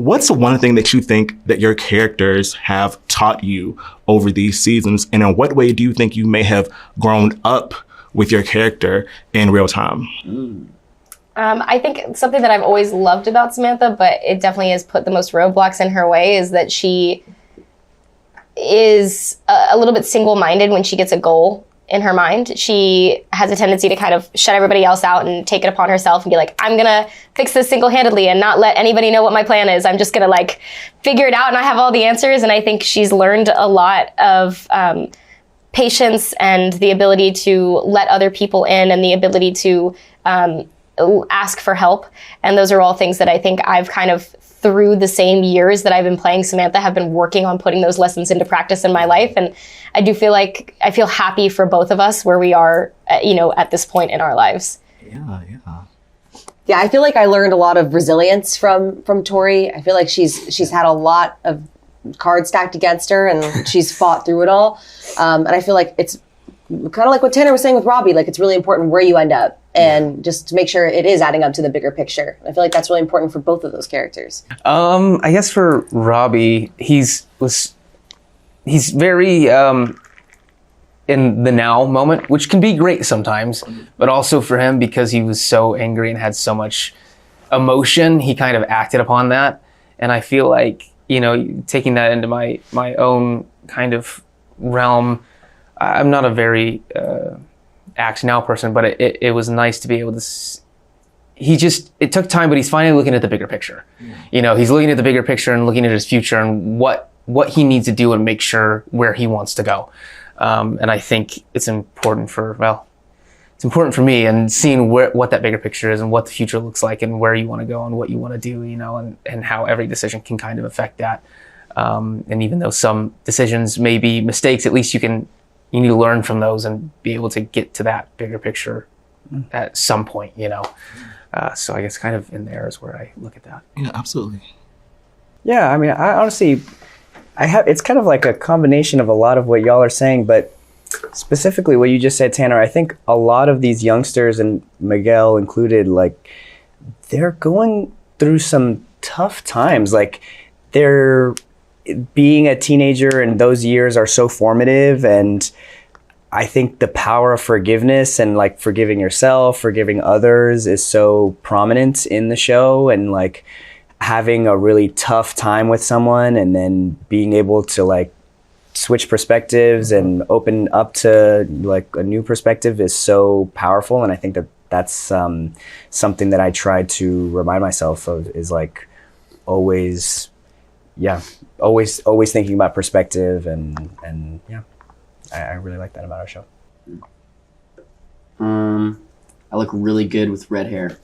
what's one thing that you think that your characters have taught you over these seasons? And in what way do you think you may have grown up with your character in real time? I think something that I've always loved about Samantha, but it definitely has put the most roadblocks in her way, is that she is a little bit single-minded when she gets a goal in her mind. She has a tendency to kind of shut everybody else out and take it upon herself and be like, I'm gonna fix this single-handedly and not let anybody know what my plan is. I'm just gonna like figure it out and I have all the answers. And I think she's learned a lot of patience and the ability to let other people in and the ability to ask for help. And those are all things that I think I've kind of, through the same years that I've been playing Samantha, have been working on putting those lessons into practice in my life. And I do feel like I feel happy for both of us where we are, at this point in our lives. Yeah, I feel like I learned a lot of resilience from Tory. I feel like she's had a lot of cards stacked against her and she's fought through it all. And I feel like it's kind of like what Tanner was saying with Robby, like it's really important where you end up and just to make sure it is adding up to the bigger picture. I feel like that's really important for both of those characters. I guess for Robby, he's very in the now moment, which can be great sometimes, but also for him, because he was so angry and had so much emotion, he kind of acted upon that. And I feel like, taking that into my own kind of realm, I'm not a very act now person, but it was nice to be able to, it took time, but he's finally looking at the bigger picture. He's looking at the bigger picture and looking at his future and what he needs to do and make sure where he wants to go. And I think it's important for me and seeing what that bigger picture is and what the future looks like and where you want to go and what you want to do, and how every decision can kind of affect that. And even though some decisions may be mistakes, at least you need to learn from those and be able to get to that bigger picture at some point, So I guess kind of in there is where I look at that. Yeah, absolutely. Yeah, I mean, I honestly, it's kind of like a combination of a lot of what y'all are saying, but specifically what you just said, Tanner, I think a lot of these youngsters, and Miguel included, like, they're going through some tough times. Like, being a teenager and those years are so formative, and I think the power of forgiveness and like forgiving yourself, forgiving others is so prominent in the show, and like having a really tough time with someone and then being able to like switch perspectives and open up to like a new perspective is so powerful. And I think that's something that I try to remind myself of, is like always thinking about perspective, and yeah, I really like that about our show. I look really good with red hair.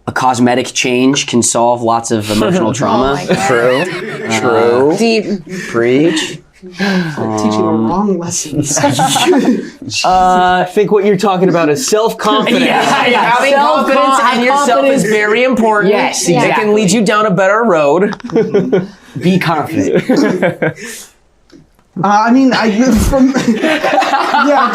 A cosmetic change can solve lots of emotional trauma. True. Deep. Preach. Teaching the wrong lessons. I think what you're talking about is self-confidence. Having confidence in yourself is very important. Yes, exactly. It can lead you down a better road. Be confident.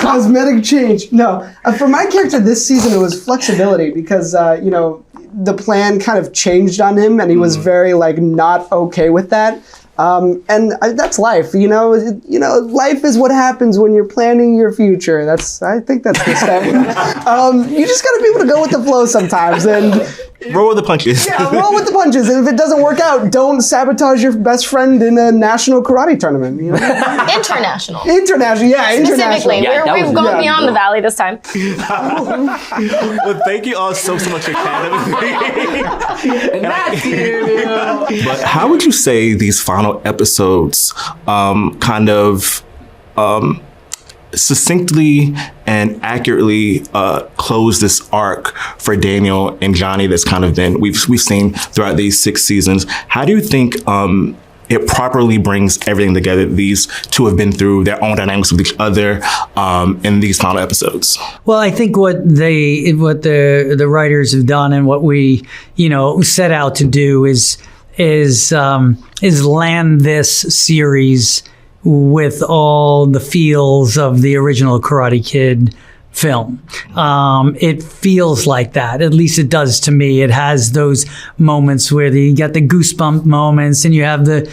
Cosmetic change. No, for my character this season, it was flexibility, because the plan kind of changed on him, and he was very like not okay with that. That's life, life is what happens when you're planning your future. I think that's the saying. You just gotta be able to go with the flow sometimes and roll with the punches. Yeah, roll with the punches. And if it doesn't work out, don't sabotage your best friend in a national karate tournament. International. Specifically, we've gone beyond the valley this time. Well, thank you all so much for But how would you say these final episodes succinctly and accurately close this arc for Daniel and Gianni that's kind of been we've seen throughout these 6 seasons? How do you think it properly brings everything together? These two have been through their own dynamics with each other in these final episodes. Well, I think what the writers have done and what we set out to do is land this series with all the feels of the original Karate Kid film. It feels like that. At least it does to me. It has those moments where you get the goosebump moments, and you have the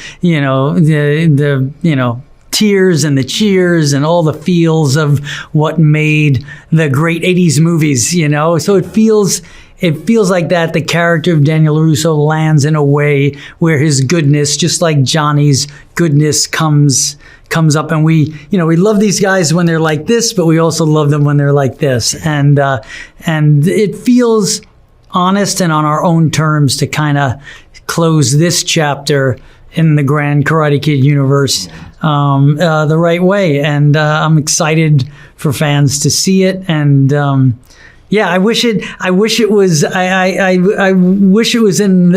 tears and the cheers and all the feels of what made the great 80s movies, So it feels like that. The character of Daniel LaRusso lands in a way where his goodness, just like Johnny's goodness, comes up, and we love these guys when they're like this, but we also love them when they're like this, and it feels honest and on our own terms to kind of close this chapter in the Grand Karate Kid universe the right way, and I'm excited for fans to see it, and I wish it was. I wish it was in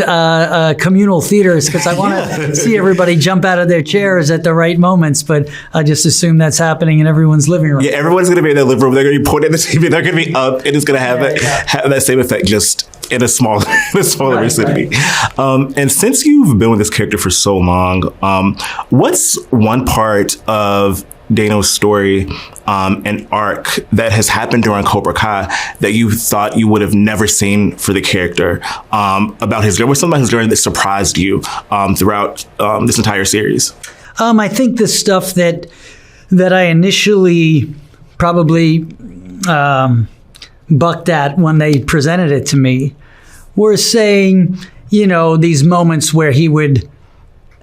communal theaters, because I want to see everybody jump out of their chairs at the right moments. But I just assume that's happening in everyone's living room. Yeah, everyone's going to be in their living room. They're going to be pointing at the TV. They're going to be up, and it's going to have that same effect, just in a smaller vicinity. Right. And since you've been with this character for so long, what's one part of Daniel's story and arc that has happened during Cobra Kai that you thought you would have never seen for the character, about his journey? What's something about his journey that surprised you throughout this entire series? I think the stuff that I initially probably bucked at when they presented it to me were saying, these moments where he would,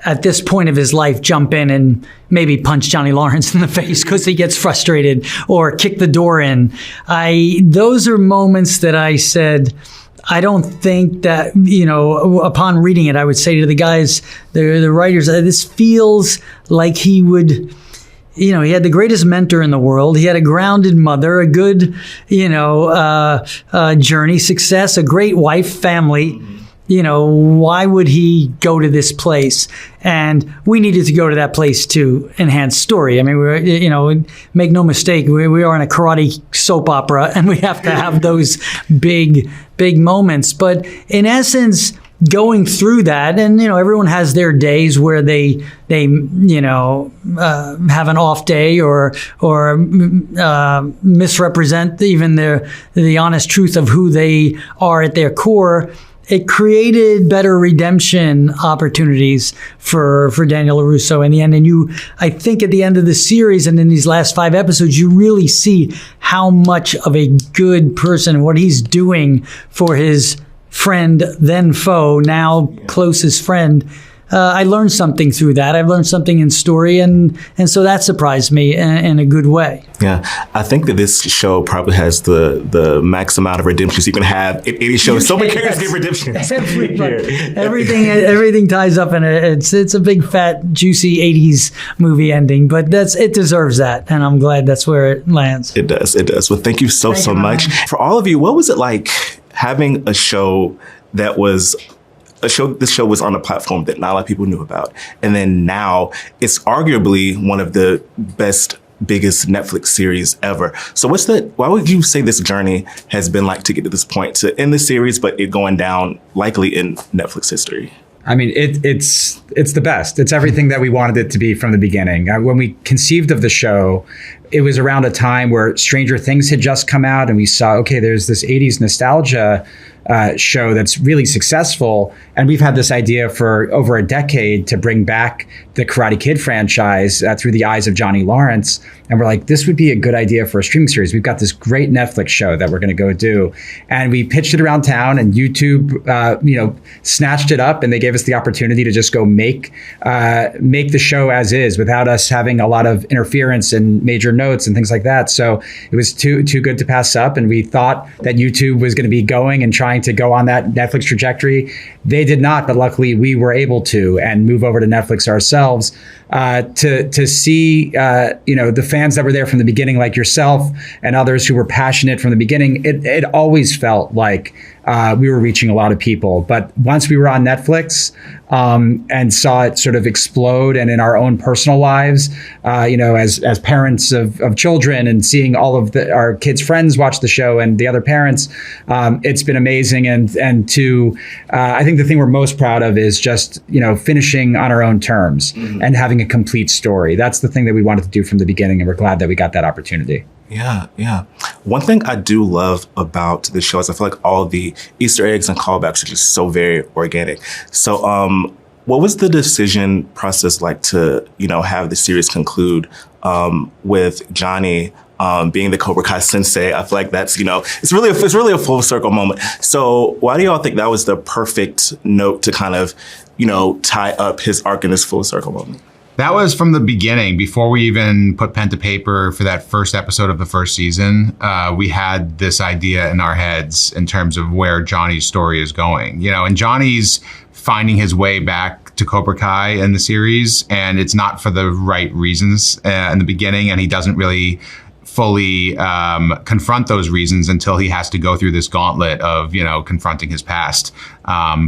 at this point of his life, jump in and maybe punch Johnny Lawrence in the face because he gets frustrated, or kick the door in. Those are moments that I said, I don't think that, upon reading it, I would say to the guys, the writers, this feels like he would, he had the greatest mentor in the world. He had a grounded mother, a good, journey, success, a great wife, family. Why would he go to this place? And we needed to go to that place to enhance story. I mean, we're, make no mistake, we are in a karate soap opera, and we have to have those big moments. But in essence, going through that, and everyone has their days where they have an off day or misrepresent even the honest truth of who they are at their core. It created better redemption opportunities for Daniel LaRusso in the end. And I think at the end of the series and in these last 5 episodes, you really see how much of a good person, what he's doing for his friend, then foe, now closest friend. I learned something through that. I've learned something in story, and so that surprised me in a good way. Yeah, I think that this show probably has the max amount of redemptions you can have in any show. So many characters get redemptions. Everything ties up in it. It's a big, fat, juicy 80s movie ending, but it deserves that, and I'm glad that's where it lands. It does. Well, thank you so much. For all of you, what was it like having a show that was this show was on a platform that not a lot of people knew about, and then now it's arguably one of the biggest Netflix series ever. So why would you say this journey has been like to get to this point, to end the series, but it going down likely in Netflix history? I mean, it's the best. It's everything that we wanted it to be from the beginning. When we conceived of the show, it was around a time where Stranger Things had just come out, and we saw, okay, there's this 80s nostalgia show that's really successful. And we've had this idea for over a decade to bring back the Karate Kid franchise through the eyes of Johnny Lawrence. And we're like, this would be a good idea for a streaming series. We've got this great Netflix show that we're going to go do. And we pitched it around town, and YouTube, snatched it up, and they gave us the opportunity to just go make the show as is without us having a lot of interference and major notes and things like that. So it was too good to pass up. And we thought that YouTube was going to be going and trying to go on that Netflix trajectory. They did not, but luckily we were able to and move over to Netflix ourselves to see the fans that were there from the beginning, like yourself and others who were passionate from the beginning. It always felt like we were reaching a lot of people. But once we were on Netflix and saw it sort of explode, and in our own personal lives, as parents of children, and seeing all of our kids' friends watch the show and the other parents, it's been amazing. And I think the thing we're most proud of is just finishing on our own terms and having a complete story. That's the thing that we wanted to do from the beginning, and we're glad that we got that opportunity. Yeah. One thing I do love about the show is I feel like all the Easter eggs and callbacks are just so very organic. So, what was the decision process like to, have the series conclude with Gianni being the Cobra Kai sensei? I feel like that's, it's really a full circle moment. So, why do y'all think that was the perfect note to kind of, tie up his arc in this full circle moment? That was from the beginning. Before we even put pen to paper for that first episode of the first season, we had this idea in our heads in terms of where Johnny's story is going. And Johnny's finding his way back to Cobra Kai in the series, and it's not for the right reasons in the beginning, and he doesn't really fully confront those reasons until he has to go through this gauntlet of, confronting his past,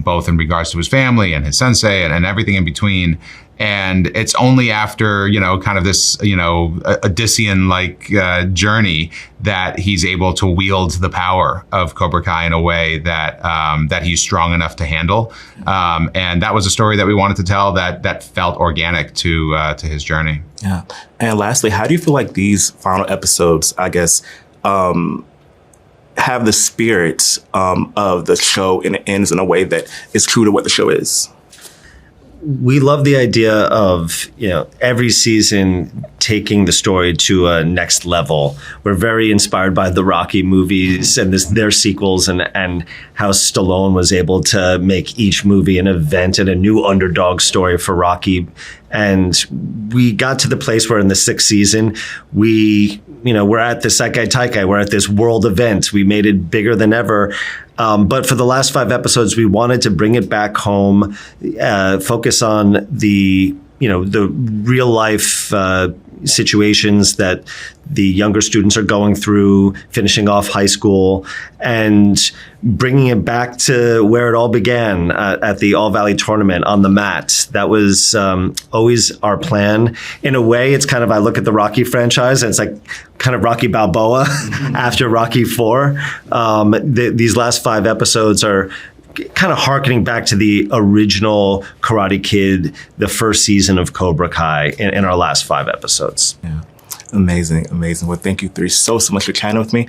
both in regards to his family and his sensei and everything in between. And it's only after, kind of this, Odyssean-like journey that he's able to wield the power of Cobra Kai in a way that he's strong enough to handle. And that was a story that we wanted to tell that felt organic to his journey. Yeah. And lastly, how do you feel like these final episodes, I guess, have the spirit of the show and it ends in a way that is true to what the show is? We love the idea of, every season taking the story to a next level. We're very inspired by the Rocky movies and their sequels and how Stallone was able to make each movie an event and a new underdog story for Rocky. And we got to the place where in the 6th season, we're at the Sekai Taikai. We're at this world event. We made it bigger than ever. But for the last 5 episodes, we wanted to bring it back home, focus on the real life situations that the younger students are going through, finishing off high school, and bringing it back to where it all began at the All Valley tournament on the mat. That was always our plan. In a way, it's kind of, I look at the Rocky franchise and it's like kind of Rocky Balboa after Rocky 4. These last 5 episodes are kind of harkening back to the original Karate Kid, the first season of Cobra Kai in our last 5 episodes. Yeah. Amazing. Well, thank you 3 so much for chatting with me.